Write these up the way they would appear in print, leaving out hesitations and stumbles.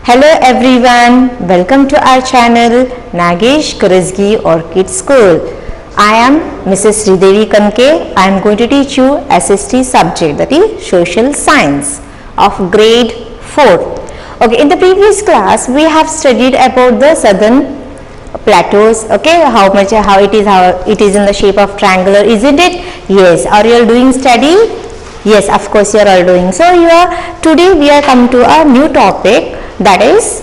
Hello everyone, welcome to our channel Nagesh Kurazgi Orchid School. I am Mrs. Sridevi Kanke. I am going to teach you SST subject, that is Social Science of grade 4. Okay, in the previous class we have studied about the southern plateaus. Okay, how it is in the shape of triangular, isn't it? Yes. Are you all doing study? Yes, of course you are all doing. So today we are come to a new topic, that is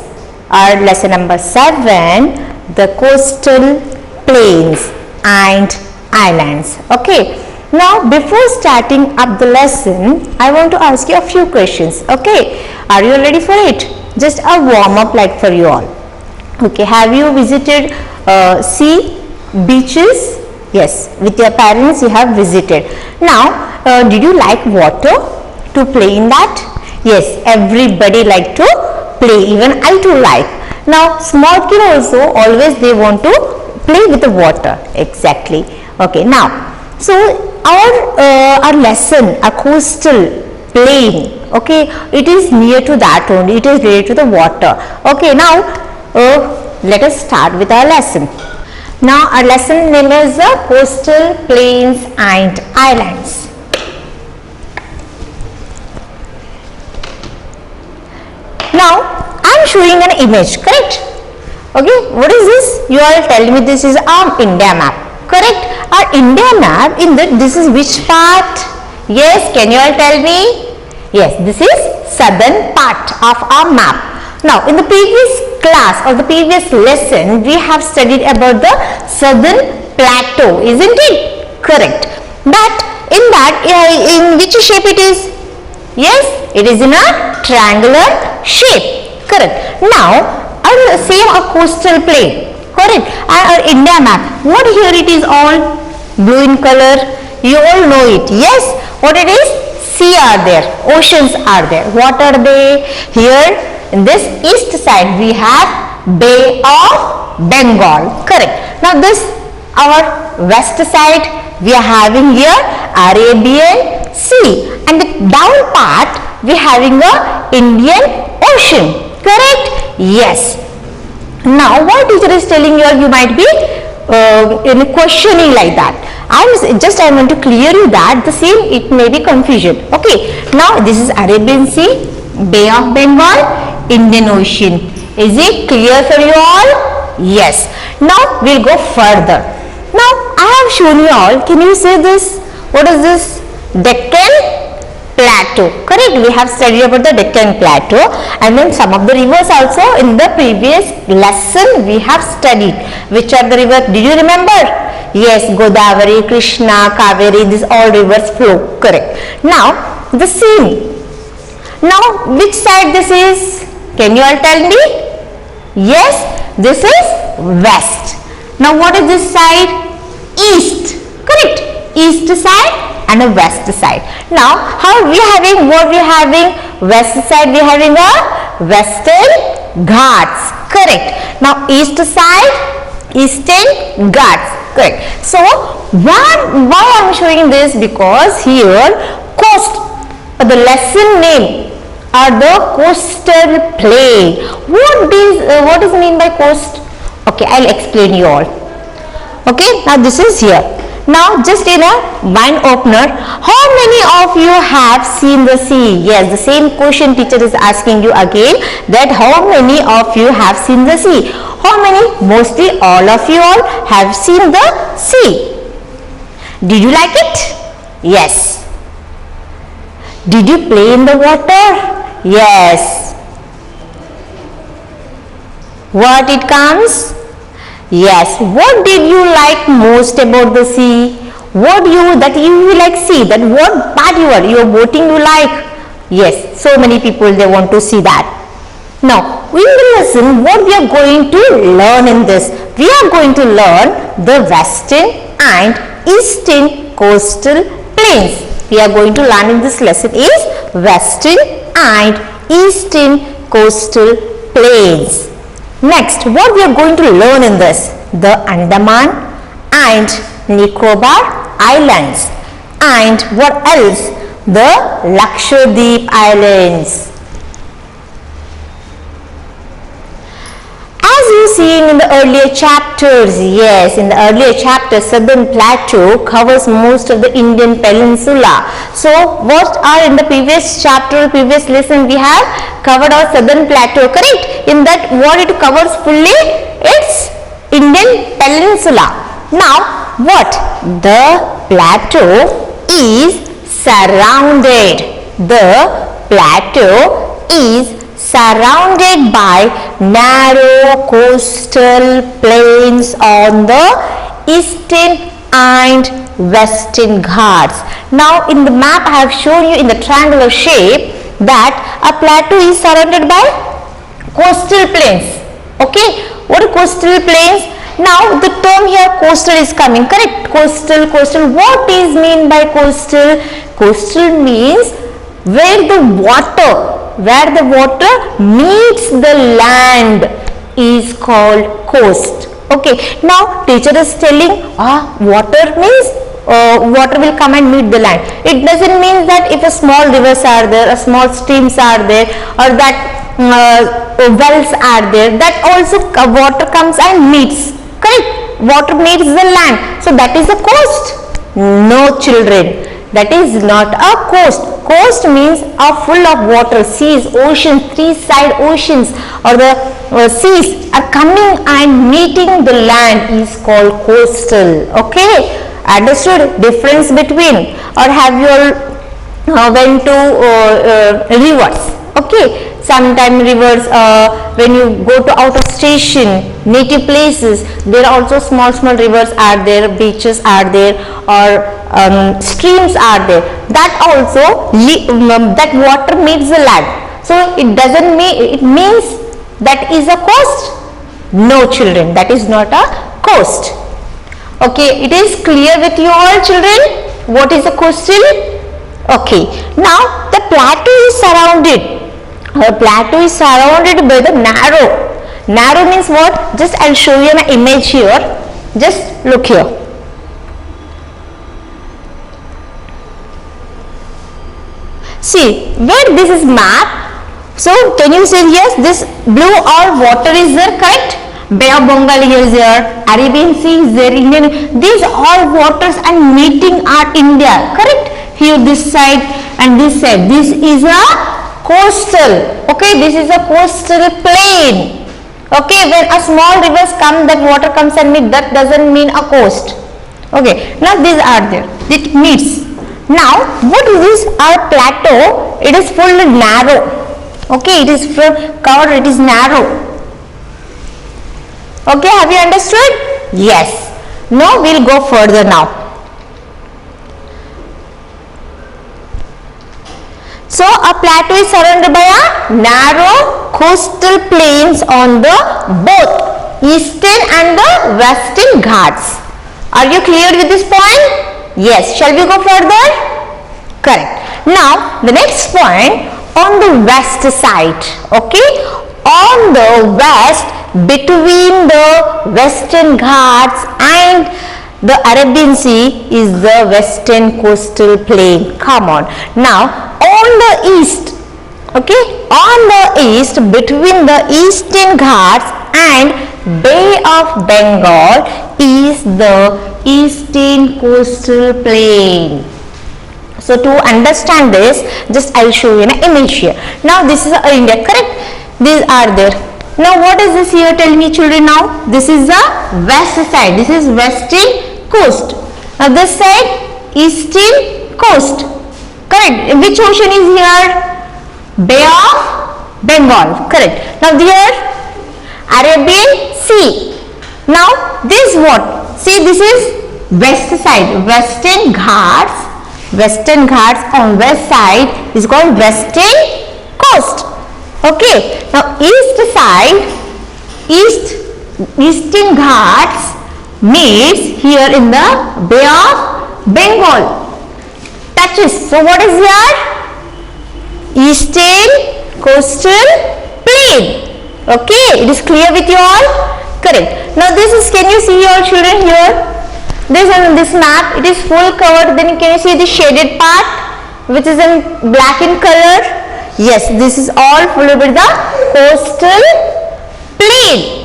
our lesson number 7, the coastal plains and islands. Okay, now before starting up the lesson I want to ask you a few questions. Okay, are you ready for it? Just a warm up like for you all. Okay, have you visited sea, beaches? Yes, with your parents you have visited. Now did you like water to play in that? Yes, everybody like to play, even I too like. Now small kid also always they want to play with the water. Exactly. Okay, now so our lesson, a coastal plain, okay, it is near to that only, it is related to the water. Okay, now let us start with our lesson. Now our lesson name is the coastal plains and islands. Now I am showing an image, correct? Okay, what is this? You all tell me this is our India map, correct? Our India map, in that this is which part? Yes, can you all tell me? Yes, this is southern part of our map. Now in the previous class or the previous lesson we have studied about the southern plateau, isn't it? Correct. But in that, in which shape it is? Yes, it is in a triangular shape. Correct. Now same a coastal plain. Correct. Our India map, what here it is all blue in color, you all know it. Yes, what it is? Sea are there, oceans are there. What are they? Here in this east side we have Bay of Bengal. Correct. Now this our west side we are having here Arabian Sea, and the down part we are having a Indian Ocean. Correct? Yes. Now what teacher is telling you might be in questioning like that. I want to clear you that the same it may be confusion. Okay. Now this is Arabian Sea, Bay of Bengal, Indian Ocean. Is it clear for you all? Yes. Now we'll go further. Now I have shown you all. Can you say this? What is this? Deccan Plateau. Correct. We have studied about the Deccan Plateau, and then some of the rivers also in the previous lesson we have studied. Which are the rivers? Did you remember? Yes, Godavari, Krishna, Kaveri, these all rivers flow. Correct. Now the same. Now which side this is? Can you all tell me? Yes, this is west. Now what is this side? East. Correct. East side and a west side. Now how we are having, what we are having? West side we are having a Western Ghats. Correct. Now east side, Eastern Ghats. Correct. So why I am showing this? Because here coast, the lesson name are the coastal plain. What is mean by coast? Okay, I'll explain you all. Okay, now this is here. Now just in a mind opener, how many of you have seen the sea? Yes, the same question teacher is asking you again, that how many of you have seen the sea? How many? Mostly all of you all have seen the sea. Did you like it? Yes. Did you play in the water? Yes. What it comes? Yes. What did you like most about the sea? What you like see? That what part you are boating you like? Yes. So many people they want to see that. Now in the lesson what we are going to learn in this? We are going to learn the western and eastern coastal plains. We are going to learn in this lesson is western and eastern coastal plains. Next, what we are going to learn in this? The Andaman and Nicobar Islands, and what else? The Lakshadweep Islands. seen in the earlier chapters. Yes, in the earlier chapters, Southern Plateau covers most of the Indian peninsula. So, what are in the previous chapter, previous lesson, we have covered our Southern Plateau, correct? In that, what it covers fully? It's Indian peninsula. Now, what? The plateau is surrounded. The plateau is surrounded by narrow coastal plains on the eastern and western Ghats. Now in the map I have shown you in the triangular shape that a plateau is surrounded by coastal plains. Okay, what are coastal plains? Now the term here coastal is coming, correct? Coastal. What is mean by coastal? Coastal means where the water meets the land is called coast. Okay, now teacher is telling water means water will come and meet the land. It doesn't mean that if a small rivers are there, a small streams are there, or that wells are there, that also water comes and meets, correct? Water meets the land, so that is a coast? No children, that is not a coast. Coast means full of water, seas, oceans, three-side oceans, or the seas are coming and meeting the land is called coastal. Okay, understood difference between? Or have you all went to rivers? Okay, sometimes rivers when you go to out of station, native places, there are also small rivers are there, beaches are there, or streams are there, that also that water meets the land. So it doesn't mean, it means that is a coast? No children, that is not a coast. Okay, it is clear with you all children what is a coastal? Okay, now the plateau is surrounded. Our plateau is surrounded by the narrow. Narrow means what? Just I'll show you an image here. Just look here. See, where this is map. So, can you say yes, this blue all water is there, correct? Bay of Bengal is there, Arabian Sea is there, Indian, these all waters and meeting are India, correct? Here this side and this side, this is a coastal, okay, this is a coastal plain. Okay, when a small rivers come, that water comes and meet, that doesn't mean a coast. Okay, now these are there, it meets. Now, what is this? Our plateau, it is fully narrow. Okay, it is covered, it is narrow. Okay, have you understood? Yes. Now, we'll go further now. So, a plateau is surrounded by a narrow coastal plains on the both eastern and the western Ghats. Are you clear with this point? Yes. Shall we go further? Correct. Now, the next point on the west side. Okay. On the west, between the western Ghats and the Arabian Sea is the western coastal plain. Come on. Now, on the east, okay, on the east, between the eastern Ghats and Bay of Bengal is the eastern coastal plain. So, to understand this, just I will show you an image here. Now, this is India, correct? These are there. Now, what is this here? Tell me children now. This is the west side. This is western coast. Now, this side eastern coast. Correct. Which ocean is here? Bay of Bengal. Correct. Now, here Arabian Sea. Now, this what? See, this is west side. Western Ghats. Western Ghats on west side is called western coast. Okay. Now, east side, eastern Ghats meets here in the Bay of Bengal. Touches. So, what is here? Eastern coastal plain. Okay. It is clear with you all? Correct. Now, this is, can you see your children here? This on this map, it is full covered. Then can you see the shaded part which is in black in color? Yes, this is all full with the coastal plain.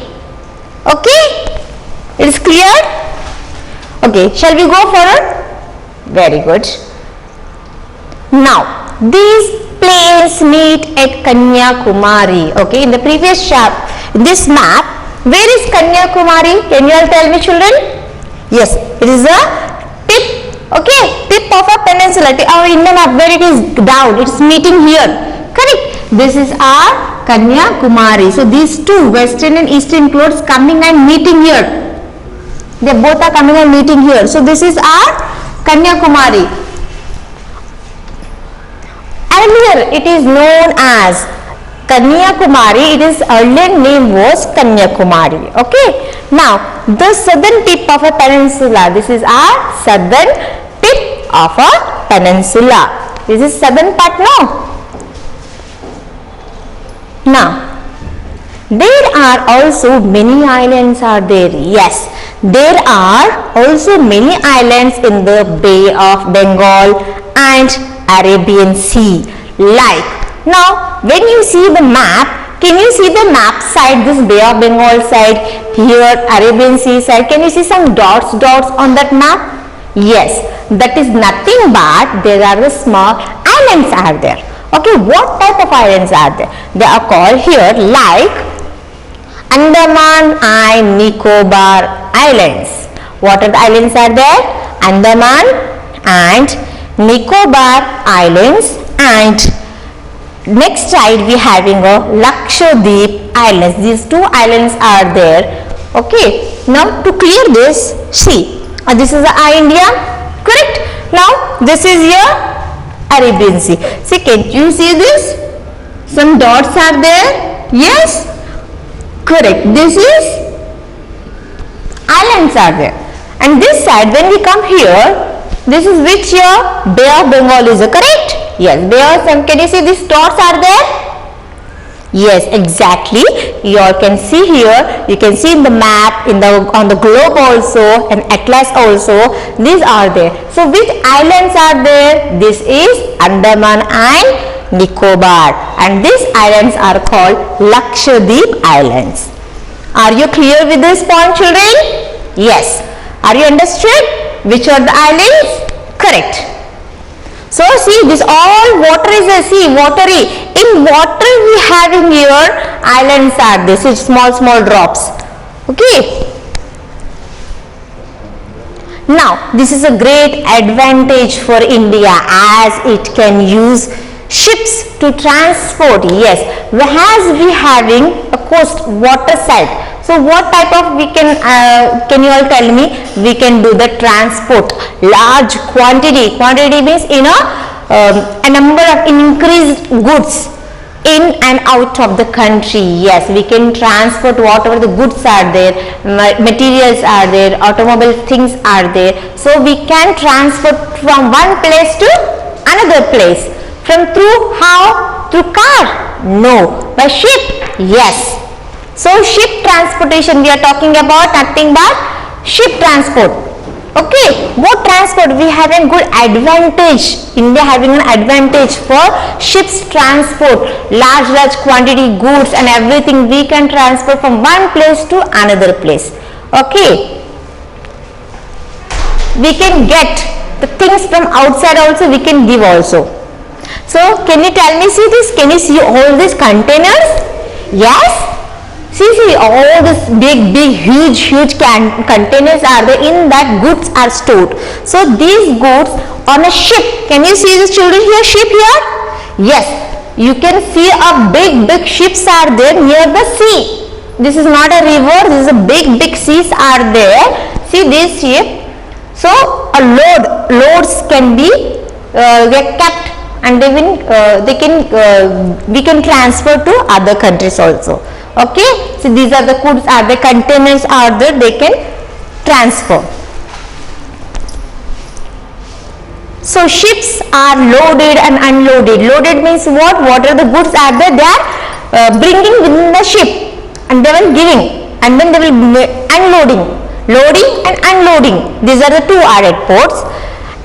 Okay, it is clear? Okay, shall we go forward? Very good. Now, these planes meet at Kanyakumari. Okay, in the previous this map, where is Kanyakumari? Can you all tell me, children? Yes, it is a tip. Okay, tip of a peninsula. Our Indian map, where it is down, it is meeting here. Correct. This is our Kanyakumari. So these two, western and eastern clouds, coming and meeting here. They both are coming and meeting here. So this is our Kanyakumari. Earlier it is known as Kanyakumari. Its earlier name was Kanyakumari. Okay. Now the southern tip of a peninsula. This is our southern tip of a peninsula. This is southern part now. Now there are also many islands are there. Yes, there are also many islands in the Bay of Bengal and Arabian Sea. Like, now when you see the map, can you see the map side, this Bay of Bengal side, here Arabian Sea side, can you see some dots on that map? Yes, that is nothing but there are the small islands are there. Okay, what type of islands are there? They are called here like Andaman and Nicobar Islands. What are the islands are there? Andaman and Nicobar Islands, and next side we having a Lakshadweep Islands. These two islands are there. Okay, now to clear this, see, this is the India, correct? Now this is your Arabian Sea. See, can you see this? Some dots are there. Yes, correct. This is islands are there. And this side, when we come here, this is which your Bay of Bengal is, correct? Yes, Bay of Bengal. Can you see these dots are there? Yes, exactly. You all can see here. You can see in the map, on the globe also, and atlas also. These are there. So which islands are there? This is Andaman and Nicobar, and these islands are called Lakshadweep Islands. Are you clear with this point, children? Yes. Are you understood? Which are the islands? Correct. So see, this all water is a sea, watery. In water we having here islands are this is small drops. Okay. Now this is a great advantage for India as it can use ships to transport. Yes, as we having a coast water side. So what type of we can you all tell me? We can do the transport large quantity. Quantity means a number of increased goods in and out of the country. Yes, we can transport whatever the goods are there, materials are there, automobile things are there. So we can transport from one place to another place. From through how? Through car? No. By ship? Yes. So ship transportation we are talking about, nothing but ship transport. Okay, what transport we have a good advantage. India having an advantage for ships transport, large quantity goods and everything we can transport from one place to another place. Okay, we can get the things from outside also, we can give also. So can you tell me, see this, can you see all these containers? Yes. See all this big huge containers are there, in that goods are stored. So these goods on a ship, can you see the children here, ship here? Yes, you can see a big ships are there near the sea. This is not a river, this is a big seas are there. See this ship. So a loads can be get kept, and we can transfer to other countries also. Okay, so these are the goods are the containers are there, they can transfer. So ships are loaded and unloaded. Loaded means what? What are the goods are there? They are bringing within the ship and they will giving, and then they will unloading, loading and unloading. These are the two are at ports.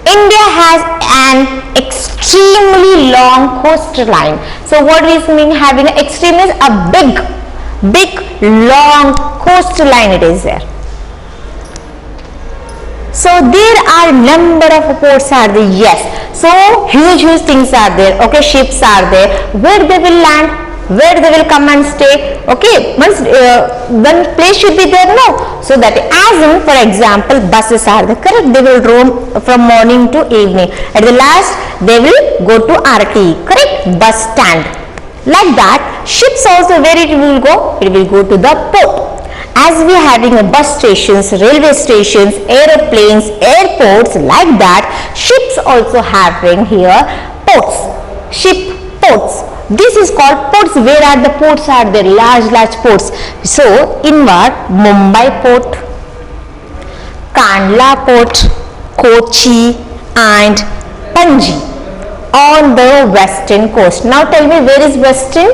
India has an extremely long coastline. So what is mean having an extreme is a big long coastline it is there. So there are number of ports are there, yes. So huge things are there, okay, ships are there, where they will land, where they will come and stay, okay, once one place should be there, no. So that as in, for example, buses are there, correct, they will roam from morning to evening, at the last they will go to RT, correct, bus stand. Like that, ships also, where it will go? It will go to the port. As we are having a bus stations, railway stations, aeroplanes, airports, like that, ships also having here ports, ship ports. This is called ports. Where are the ports are there? Large ports. So, inward, Mumbai port, Kandla port, Kochi and Panji on the western coast. Now tell me, where is western?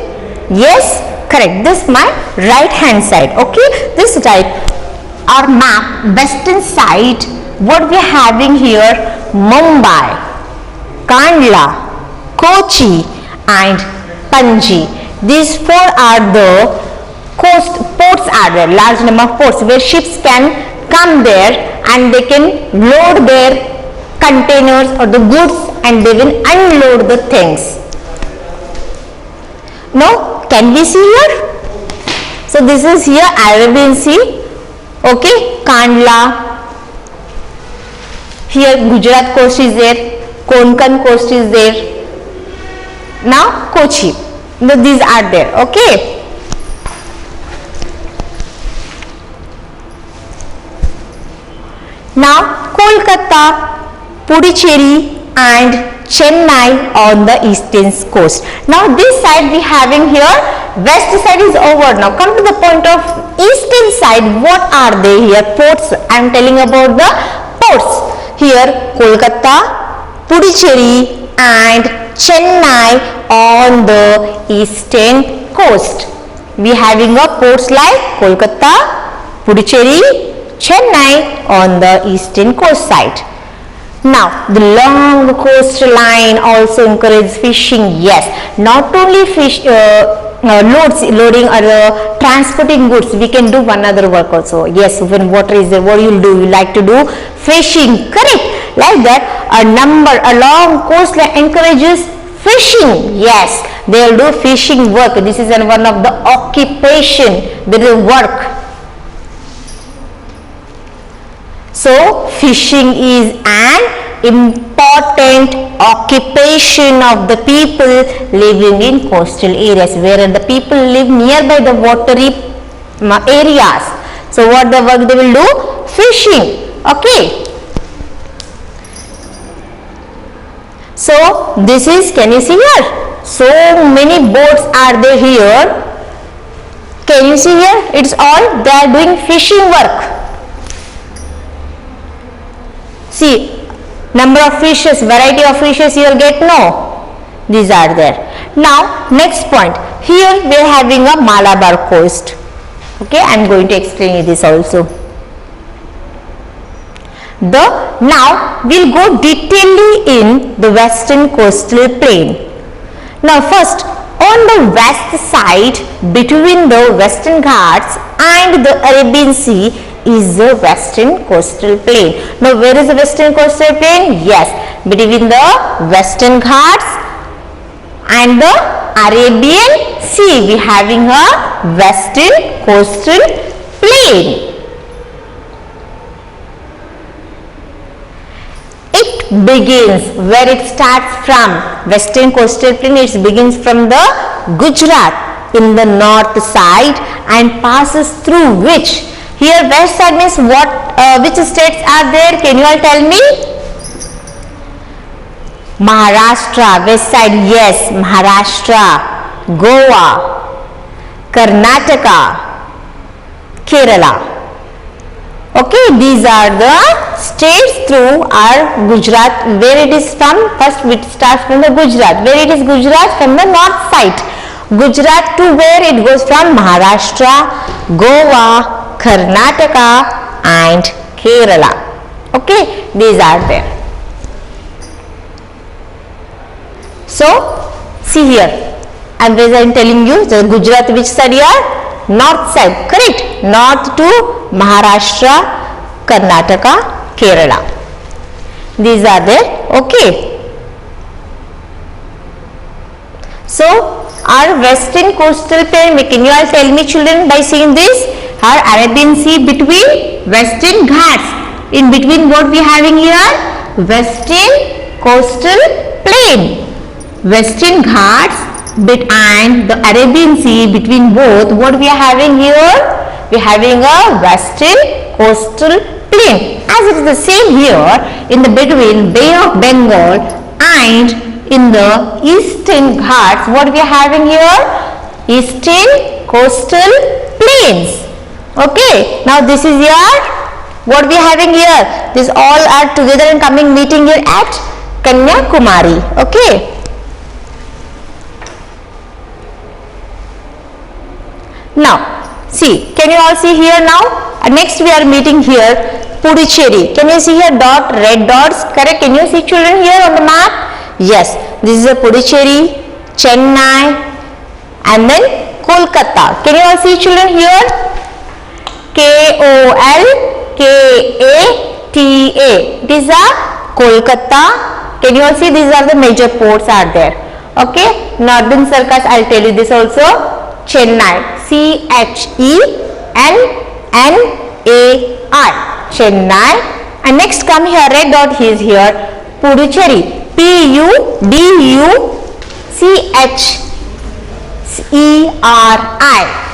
Yes, correct, this my right hand side, okay, this type our map, western side, what we are having here, Mumbai, Kandla, Kochi and Panji. These four are the coast ports are there, large number of ports where ships can come there and they can load their containers or the goods and they will unload the things. Now, can we see here? So, this is here Arabian Sea, okay, Kandla, here Gujarat coast is there, Konkan coast is there, now Kochi, these are there, okay. Now, Kolkata, Puducherry and Chennai on the eastern coast. Now this side we having here, west side is over. Now come to the point of eastern side. What are they here? Ports. I am telling about the ports. Here Kolkata, Puducherry and Chennai on the eastern coast. We having a ports like Kolkata, Puducherry, Chennai on the eastern coast side. Now, the long coastline also encourages fishing. Yes, not only fish loading or transporting goods, we can do one other work also. Yes, when water is there, what you will do? You like to do fishing, correct? Like that, a long coastline encourages fishing. Yes, they will do fishing work. This is one of the occupation. There is work. So, fishing is an important occupation of the people living in coastal areas, where the people live nearby the watery areas. So, what the work they will do? Fishing. Okay. So, this is, can you see here? So many boats are there here. Can you see here? It's all, they are doing fishing work. See, number of fishes, variety of fishes you will get, no, these are there. Now, next point, here we are having a Malabar coast. Okay, I am going to explain you this also. Now, we will go detailedly in the western coastal plain. Now, first, on the west side, between the Western Ghats and the Arabian Sea, is the western coastal plain. Now, where is the western coastal plain? Yes, between the Western Ghats and the Arabian Sea, we having a western coastal plain. It begins, where it starts from, western coastal plain, it begins from the Gujarat in the north side and passes through which? Here west side means what, which states are there? Can you all tell me? Maharashtra, west side, yes, Maharashtra, Goa, Karnataka, Kerala. Okay, these are the states through our Gujarat, where it is from, first it starts from the Gujarat, where it is Gujarat from the north side. Gujarat to where it goes from? Maharashtra, Goa, Karnataka and Kerala. Okay, these are there. So, see here, I am telling you the Gujarat which side here? north side, correct? North to Maharashtra, Karnataka, Kerala. These are there, okay. So, our western coastal plain, can you all tell me children by seeing this? Our Arabian Sea between western Ghats. In between what we having here? Western coastal plain. Western Ghats and the Arabian Sea, between both what we are having here? We are having a western coastal plain. As it is the same here in the between Bay of Bengal and in the Eastern Ghats, what we are having here? Eastern coastal plains. Okay, now this is your, what we are having here? This all are together and coming meeting here at Kanyakumari. Okay. Now, see, can you all see here now? Next we are meeting here Puducherry. Can you see here dot, red dots, correct? Can you see children here on the map? Yes, this is a Puducherry, Chennai and then Kolkata. Can you all see children here? Kolkata. It is a Kolkata. Can you all see these are the major ports are there? Okay, Northern Circus, I will tell you this also. Chennai, Chennai, Chennai. And next come here, red dot is here, Puducherry, Puducherry.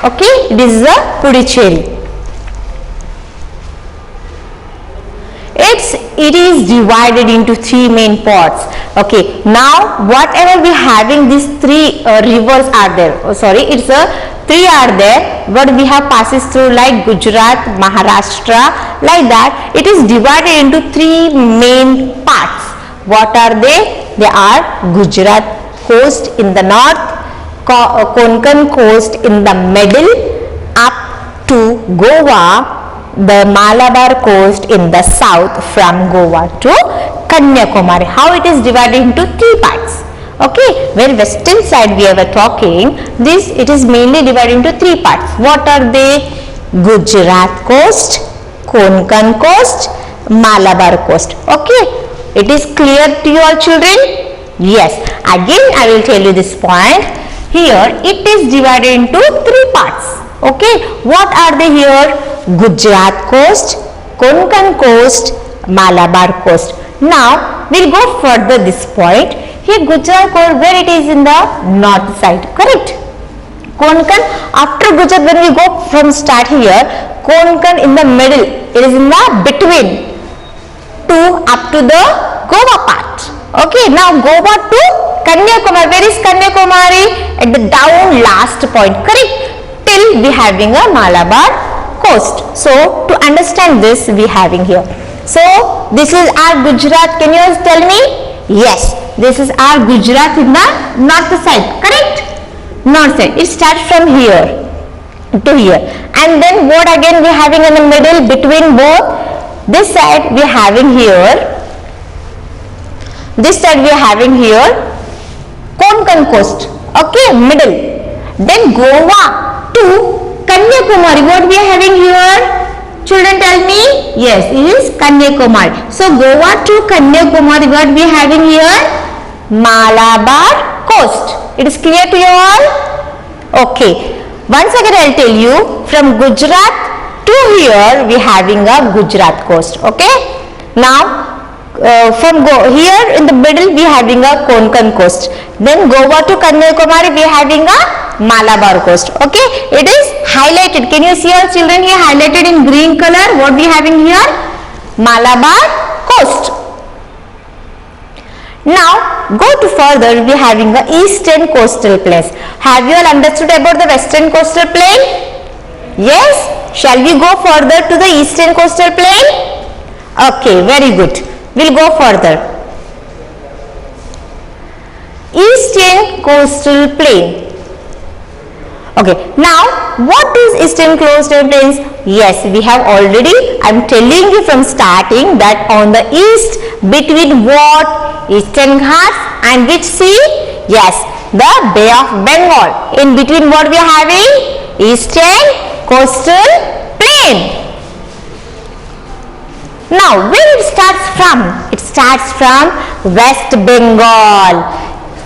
Okay, this is a Puducherry. It is divided into three main parts. Okay, now whatever we having these three rivers are there. Oh, sorry, it's a three are there. What we have passes through like Gujarat, Maharashtra, like that. It is divided into three main parts. What are they? They are Gujarat coast in the north, Konkan coast in the middle, up to Goa, the Malabar coast in the south from Goa to Kanyakumari. How it is divided into three parts. Okay, where western side we were talking, this it is mainly divided into three parts. What are they? Gujarat coast, Konkan coast, Malabar coast. Okay, it is clear to you all children? Yes, again I will tell you this point. Here it is divided into three parts. Okay, what are they here? Gujarat coast, Konkan coast, Malabar coast. Now we will go further this point. Here Gujarat coast, where it is in the north side, correct? Konkan, after Gujarat when we go from start here, Konkan in the middle, it is in the between to up to the Goa part. Okay, now Goa to Kanyakumari. Where is Kanyakumari? At the down last point, correct? Till we having a Malabar coast. So to understand this we having here. So this is our Gujarat. Can you tell me? Yes, this is our Gujarat in the north side, correct? North side. It starts from here to here, and then what again we having in the middle between both? This side we having here. This side we are having here Konkan coast. Okay, middle. Then Goa to Kanyakumari. What we are having here? Children tell me. Yes, it is Kanyakumari. So Goa to Kanyakumari. What we are having here? Malabar coast. It is clear to you all? Okay. Once again I will tell you, from Gujarat to here we are having a Gujarat coast. Okay. Now from here in the middle we are having a Konkan coast. Then Goa to Kanyakumari we are having a Malabar coast. Okay, it is highlighted. Can you see our children here highlighted in green color? What we are having here? Malabar coast. Now go to further, we are having the eastern coastal plains. Have you all understood about the western coastal plain? Yes. Shall we go further to the eastern coastal plain? Okay, very good. We'll go further. Eastern coastal plain. Okay, now what is eastern coastal plains? Yes, we have already, I am telling you from starting that on the east between what? Eastern Ghats and which sea? Yes, the Bay of Bengal. In between what we are having? Eastern Coastal Plain. Now, where it starts from? It starts from West Bengal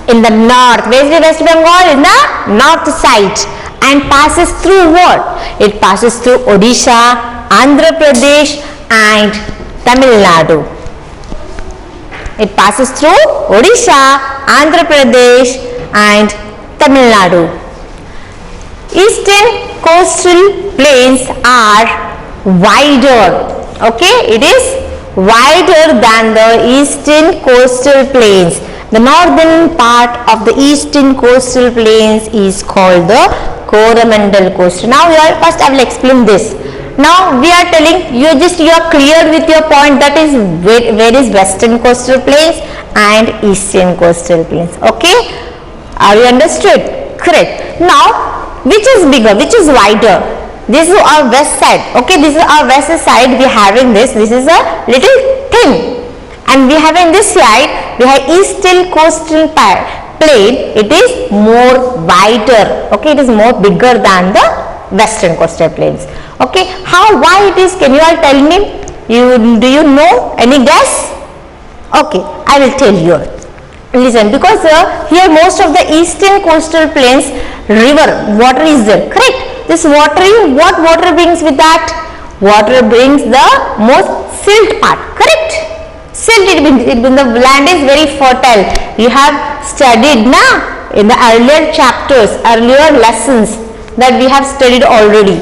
in the north. Where is the West Bengal? In the north side, and passes through what? It passes through Odisha, Andhra Pradesh and Tamil Nadu. It passes through Odisha, Andhra Pradesh and Tamil Nadu. Eastern coastal plains are wider. Okay, it is wider than the eastern coastal plains. The northern part of the eastern coastal plains is called the Coromandel Coast. Now, first I will explain this. Now, we are telling you, you are clear with your point, that is where is western coastal plains and eastern coastal plains. Okay, are you understood? Correct. Now, which is bigger, which is wider? This is our west side. Okay, this is our west side. We are having this. This is a little thin, and we have in this side we have eastern coastal plain. It is more wider. Okay, it is more bigger than the western coastal plains. Okay, how, why it is? Can you all tell me? Do you know? Any guess? Okay, I will tell you. Listen, because here most of the eastern coastal plains, river, water is there. Correct. This water, what water brings with that? Water brings the most silt part. Correct. Silt, it means the land is very fertile. You have studied now in the earlier chapters, earlier lessons that we have studied already.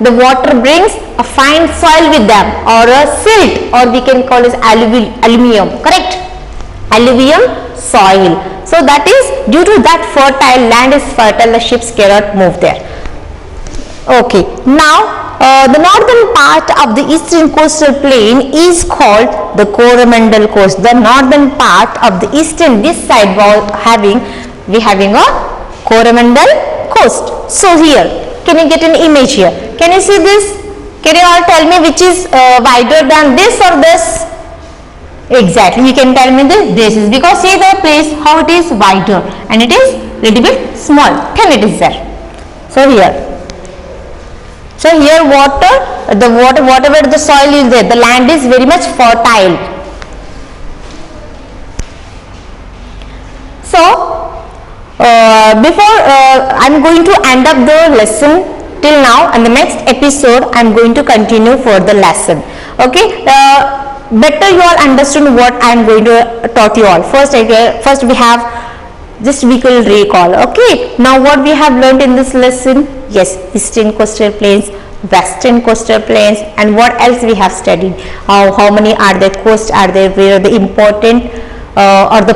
The water brings a fine soil with them, or a silt, or we can call it alluvium. Correct. Alluvium soil. So that is due to that fertile land is fertile, the ships cannot move there. Okay, now the northern part of the eastern coastal plain is called the Coromandel Coast. The northern part of the eastern, this side we having a Coromandel Coast. So here, can you get an image here? Can you see this? Can you all tell me which is wider than this or this? Exactly, you can tell me this is because see the place how it is wider and it is little bit small, thin it is there. So here. So here whatever the soil is there, the land is very much fertile. So before I am going to end up the lesson till now, and the next episode I am going to continue for the lesson. Okay, better you all understand what I am going to taught you all. First we have just we will recall. Okay, now what we have learned in this lesson? Yes, eastern coastal plains, western coastal plains, and what else we have studied? How many are there? Coasts are there? Where the important or the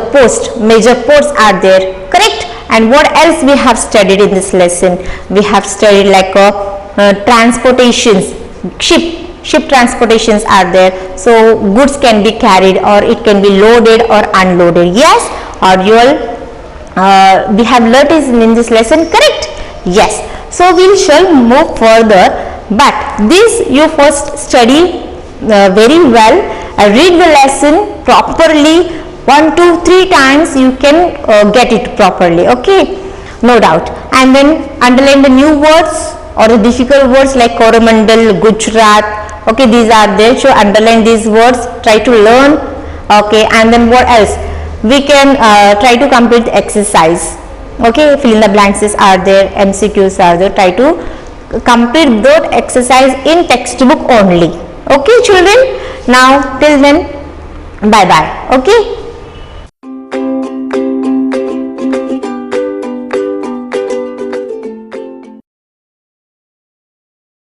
major ports are there? Correct. And what else we have studied in this lesson? We have studied like transportations, ship transportations are there. So goods can be carried or it can be loaded or unloaded. Yes, or you all we have learnt in this lesson. Correct. Yes. So we shall move further, but this you first study very well, read the lesson properly 1, 2, 3 times, you can get it properly. Okay, no doubt. And then underline the new words or the difficult words like Coromandel, Gujarat. Okay, these are there, so underline these words, try to learn. Okay, and then what else? We can try to complete the exercise. Okay, fill in the blanks are there, MCQs are there, try to complete that exercise in textbook only. Okay children, now till then bye bye. Okay.